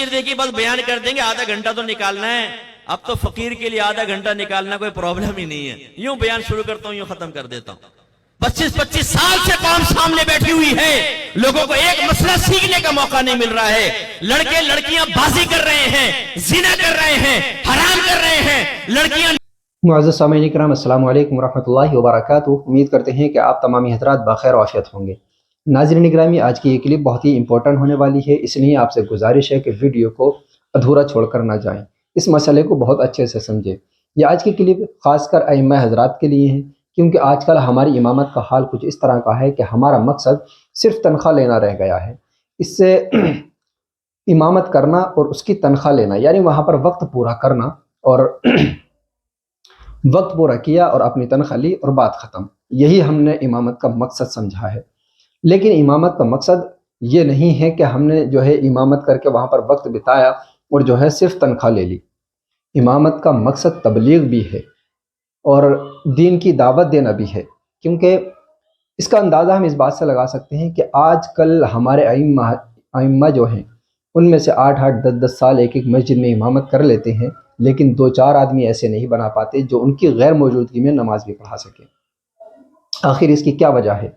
تفسیر دیکھی بس بیان کر دیں گے, آدھا گھنٹہ تو نکالنا ہے. اب تو فقیر کے لیے آدھا گھنٹہ نکالنا کوئی پرابلم ہی نہیں ہے. یوں بیان شروع کرتا ہوں, یوں ختم کر دیتا ہوں. 25 سال سے قوم سامنے بیٹھی ہوئی ہے, لوگوں کو ایک مسئلہ سیکھنے کا موقع نہیں مل رہا ہے. لڑکے لڑکیاں بازی کر رہے ہیں, زنا کر رہے ہیں, حرام کر رہے ہیں. لڑکیاں معزز سامعین کرام, السلام علیکم ورحمۃ اللہ وبرکاتہ. امید کرتے ہیں کہ آپ تمامی حضرات بخیر و عافیت ہوں گے. ناظرین گرامی, آج کی یہ کلپ بہت ہی امپورٹنٹ ہونے والی ہے, اس لیے آپ سے گزارش ہے کہ ویڈیو کو ادھورا چھوڑ کر نہ جائیں, اس مسئلے کو بہت اچھے سے سمجھیں. یہ آج کی کلپ خاص کر ائمہ حضرات کے لیے ہیں, کیونکہ آج کل ہماری امامت کا حال کچھ اس طرح کا ہے کہ ہمارا مقصد صرف تنخواہ لینا رہ گیا ہے. اس سے امامت کرنا اور اس کی تنخواہ لینا, یعنی وہاں پر وقت پورا کرنا, اور وقت پورا کیا اور اپنی تنخواہ لی اور بات ختم. یہی ہم نے امامت کا مقصد سمجھا ہے. لیکن امامت کا مقصد یہ نہیں ہے کہ ہم نے جو ہے امامت کر کے وہاں پر وقت بتایا اور جو ہے صرف تنخواہ لے لی. امامت کا مقصد تبلیغ بھی ہے اور دین کی دعوت دینا بھی ہے. کیونکہ اس کا اندازہ ہم اس بات سے لگا سکتے ہیں کہ آج کل ہمارے ائمہ جو ہیں, ان میں سے 8-8 10-10 سال ایک ایک مسجد میں امامت کر لیتے ہیں, لیکن 2-4 آدمی ایسے نہیں بنا پاتے جو ان کی غیر موجودگی میں نماز بھی پڑھا سکیں. آخر اس کی کیا وجہ ہے؟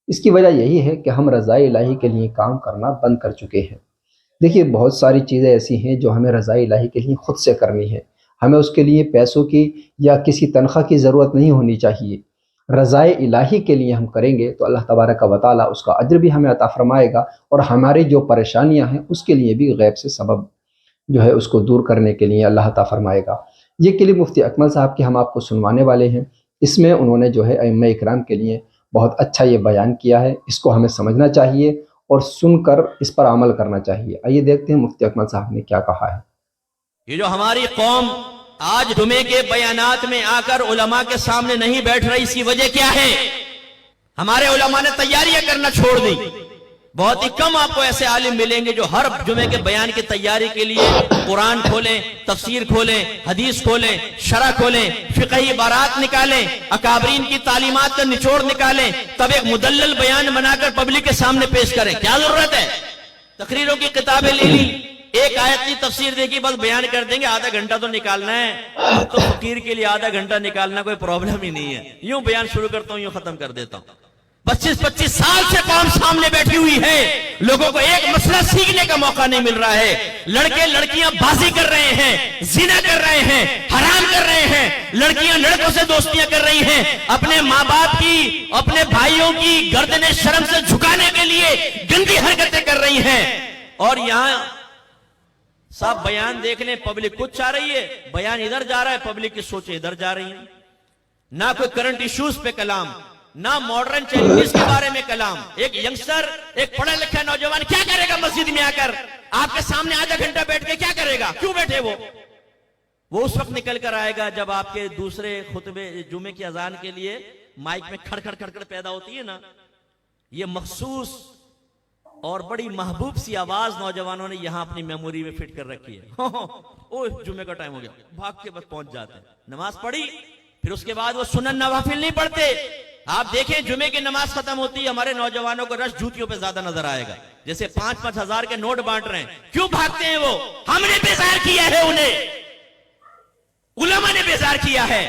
اس کی وجہ یہی ہے کہ ہم رضائے الہی کے لیے کام کرنا بند کر چکے ہیں. دیکھیے, بہت ساری چیزیں ایسی ہیں جو ہمیں رضائے الہی کے لیے خود سے کرنی ہے. ہمیں اس کے لیے پیسوں کی یا کسی تنخواہ کی ضرورت نہیں ہونی چاہیے. رضائے الہی کے لیے ہم کریں گے تو اللہ تبارک و تعالیٰ اس کا اجر بھی ہمیں عطا فرمائے گا, اور ہماری جو پریشانیاں ہیں اس کے لیے بھی غیب سے سبب جو ہے اس کو دور کرنے کے لیے اللہ عطا فرمائے گا. یہ کلپ مفتی اکمل صاحب کی ہم آپ کو سنوانے والے ہیں. اس میں انہوں نے جو ہے ائمہ اکرام کے لیے بہت اچھا یہ بیان کیا ہے. اس کو ہمیں سمجھنا چاہیے اور سن کر اس پر عمل کرنا چاہیے. آئیے دیکھتے ہیں مفتی اکمل صاحب نے کیا کہا ہے. یہ جو ہماری قوم آج جمعے کے بیانات میں آ کر علماء کے سامنے نہیں بیٹھ رہی, اس کی وجہ کیا ہے؟ ہمارے علماء نے تیاریاں کرنا چھوڑ دی. بہت ہی کم آپ کو ایسے عالم ملیں گے جو ہر جمعے کے بیان کی تیاری کے لیے قرآن کھولیں, تفسیر کھولیں, حدیث کھولیں, شرح کھولیں, فقہی عبارات نکالیں, اکابرین کی تعلیمات کا نچوڑ نکالیں, تب ایک مدلل بیان بنا کر پبلک کے سامنے پیش کریں. کیا ضرورت ہے؟ تقریروں کی کتابیں لے لی, ایک آیت کی تفسیر دیکھی بس بیان کر دیں گے, آدھا گھنٹہ تو نکالنا ہے. اب تو فقیر کے لیے آدھا گھنٹہ نکالنا کوئی پرابلم ہی نہیں ہے. یوں بیان شروع کرتا ہوں, یوں ختم کر دیتا ہوں. 25 سال سے قوم سامنے بیٹھی ہوئی ہے, لوگوں کو ایک مسئلہ سیکھنے کا موقع نہیں مل رہا ہے. لڑکے لڑکیاں بازی کر رہے ہیں, زنا کر رہے ہیں, حرام کر رہے ہیں. لڑکیاں لڑکوں سے دوستیاں کر رہی ہیں, اپنے ماں باپ کی, اپنے بھائیوں کی گردن شرم سے جھکانے کے لیے گندی حرکتیں کر رہی ہیں. اور یہاں صاحب بیان دیکھ لیں, پبلک کچھ چاہ رہی ہے, بیان ادھر جا رہا ہے, پبلک کی سوچیں ادھر جا رہی ہیں. نہ کوئی کرنٹ ایشوز پہ کلام, نہ ماڈرن چیلنجز کے بارے میں کلام. ایک ینگسٹر, ایک پڑھا لکھا نوجوان کیا کرے گا مسجد میں آ کر؟ آپ کے سامنے آدھا گھنٹہ بیٹھ کے کیا کرے گا؟ کیوں بیٹھے وہ اس وقت نکل کر آئے گا جب آپ کے دوسرے خطبے جمعے کی اذان کے لیے مائک میں کھڑ کھڑ پیدا ہوتی ہے نا. یہ مخصوص اور بڑی محبوب سی آواز نوجوانوں نے یہاں اپنی میموری میں فٹ کر رکھی ہے. او جمعے کا ٹائم ہو گیا, بھاگ کے بس پہنچ جاتے ہیں. نماز پڑھی, پھر اس کے بعد وہ سنن نوافل نہیں پڑھتے. آپ دیکھیں جمعے کی نماز ختم ہوتی ہے, ہمارے نوجوانوں کو رش جوتیوں پہ زیادہ نظر آئے گا, جیسے 5-5 ہزار کے نوٹ بانٹ رہے ہیں. کیوں بھاگتے ہیں وہ؟ ہم نے بیزار کیا ہے انہیں, علماء نے بیزار کیا ہے.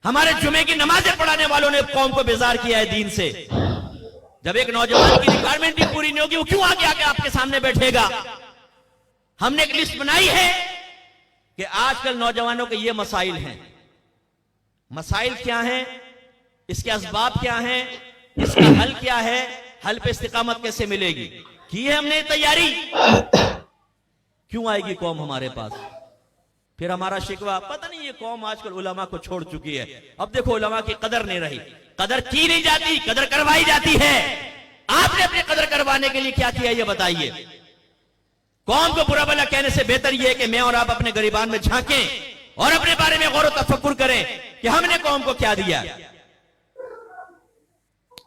ہمارے جمعے کی نمازیں پڑھانے والوں نے قوم کو بیزار کیا ہے دین سے. جب ایک نوجوان کی ریکوائرمنٹ بھی پوری نہیں ہوگی, وہ کیوں آگے آگے آپ کے سامنے بیٹھے گا؟ ہم نے ایک لسٹ بنائی ہے کہ آج کل نوجوانوں کے یہ مسائل ہیں. مسائل کیا ہیں, اس کے اسباب کیا ہیں, اس کا حل کیا ہے, حل پہ استقامت کیسے ملے گی. کی ہے ہم نے تیاری. کیوں آئے گی قوم ہمارے پاس؟ پھر ہمارا شکوہ, پتہ نہیں یہ قوم آج کل علماء کو چھوڑ چکی ہے. اب دیکھو علماء کی قدر نہیں رہی, قدر کی نہیں جاتی, قدر کروائی جاتی ہے. آپ نے اپنے قدر کروانے کے لیے کیا کیا یہ بتائیے. قوم کو برا بھلا کہنے سے بہتر یہ ہے کہ میں اور آپ اپنے گریبان میں جھانکیں اور اپنے بارے میں غور و تفکر کریں کہ ہم نے قوم کو کیا دیا.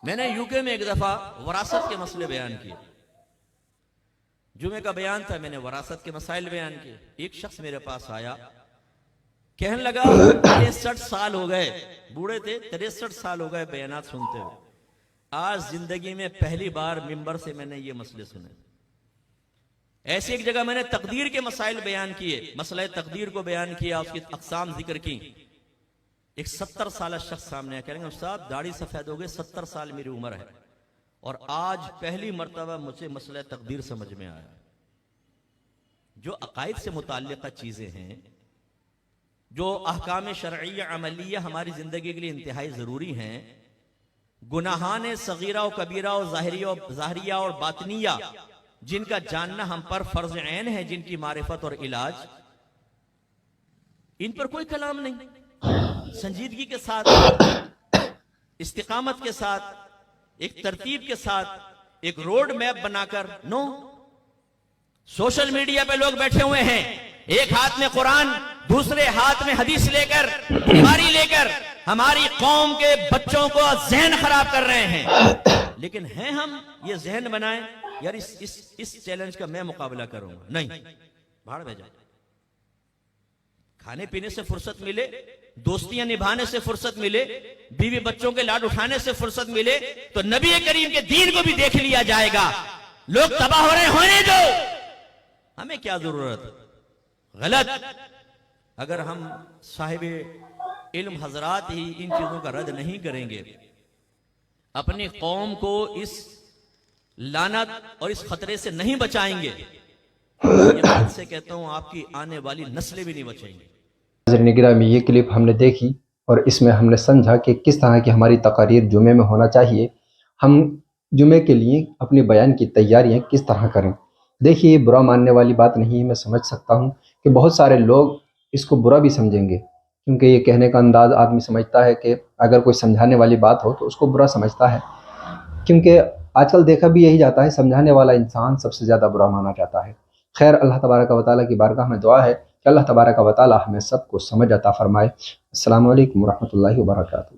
میں نے یوکے میں ایک دفعہ وراثت کے مسئلے بیان کیے. جمعے کا بیان تھا, میں نے وراثت کے مسائل بیان کیے. ایک شخص میرے پاس آیا, کہنے لگا 63 سال ہو گئے, بوڑھے تھے, 63 سال ہو گئے بیانات سنتے ہوئے, آج زندگی میں پہلی بار ممبر سے میں نے یہ مسئلے سنے. ایسی ایک جگہ میں نے تقدیر کے مسائل بیان کیے، مسئلہ تقدیر کو بیان کیا، اس کی اقسام ذکر کی۔ ایک 70 سالہ شخص سامنے آیا، کہہ رہے ہیں استاد داڑھی سفید ہو گئے، 70 سال میری عمر ہے اور آج پہلی مرتبہ مجھے مسئلہ تقدیر سمجھ میں آیا۔ جو عقائد سے متعلقہ چیزیں ہیں، جو احکام شرعیہ عملیہ ہماری زندگی کے لیے انتہائی ضروری ہیں، گناہان صغیرہ و کبیرہ و ظاہریہ اور باطنیہ، جن کا جاننا ہم پر فرض عین ہے، جن کی معرفت اور علاج، ان پر کوئی کلام نہیں۔ سنجیدگی کے ساتھ، استقامت کے ساتھ، ایک ترتیب کے ساتھ، ایک روڈ میپ بنا کر، نو سوشل میڈیا پہ لوگ بیٹھے ہوئے ہیں، ایک ہاتھ میں قرآن، دوسرے ہاتھ میں حدیث لے کر، بیماری لے کر ہماری قوم کے بچوں کو ذہن خراب کر رہے ہیں۔ لیکن ہیں ہم یہ ذہن بنائیں یار اس چیلنج کا میں مقابلہ کروں گا، نہیں، بھاڑ میں جائے۔ کھانے پینے سے فرصت ملے، دوستیاں نبھانے سے فرصت ملے، بیوی بچوں کے لاڈ اٹھانے سے فرصت ملے تو نبی کریم کے دین کو بھی دیکھ لیا جائے گا۔ لوگ تباہ ہو رہے ہونے دو، ہمیں کیا ضرورت؟ غلط۔ اگر ہم صاحب علم حضرات ہی ان چیزوں کا رد نہیں کریں گے، اپنی قوم کو اس لعنت اور اس خطرے سے نہیں بچائیں گے، یہ بات سے کہتا ہوں آپ کی آنے والی نسلیں بھی نہیں بچیں گی۔ ناظرین گرامی، یہ کلپ ہم نے دیکھی اور اس میں ہم نے سمجھا کہ کس طرح کی ہماری تقاریر جمعے میں ہونا چاہیے، ہم جمعے کے لیے اپنے بیان کی تیاریاں کس طرح کریں۔ دیکھیے، یہ برا ماننے والی بات نہیں ہے، میں سمجھ سکتا ہوں کہ بہت سارے لوگ اس کو برا بھی سمجھیں گے، کیونکہ یہ کہنے کا انداز آدمی سمجھتا ہے کہ اگر کوئی سمجھانے والی بات ہو تو اس کو برا سمجھتا ہے، کیونکہ آج کل دیکھا بھی یہی جاتا ہے، سمجھانے والا انسان سب سے زیادہ برا مانا جاتا ہے۔ خیر، اللہ تبارک و تعالیٰ کی بارگاہ میں دعا ہے کہ اللہ تبارک و تعالیٰ ہمیں سب کو سمجھ عطا فرمائے۔ السلام علیکم ورحمۃ اللہ وبرکاتہ۔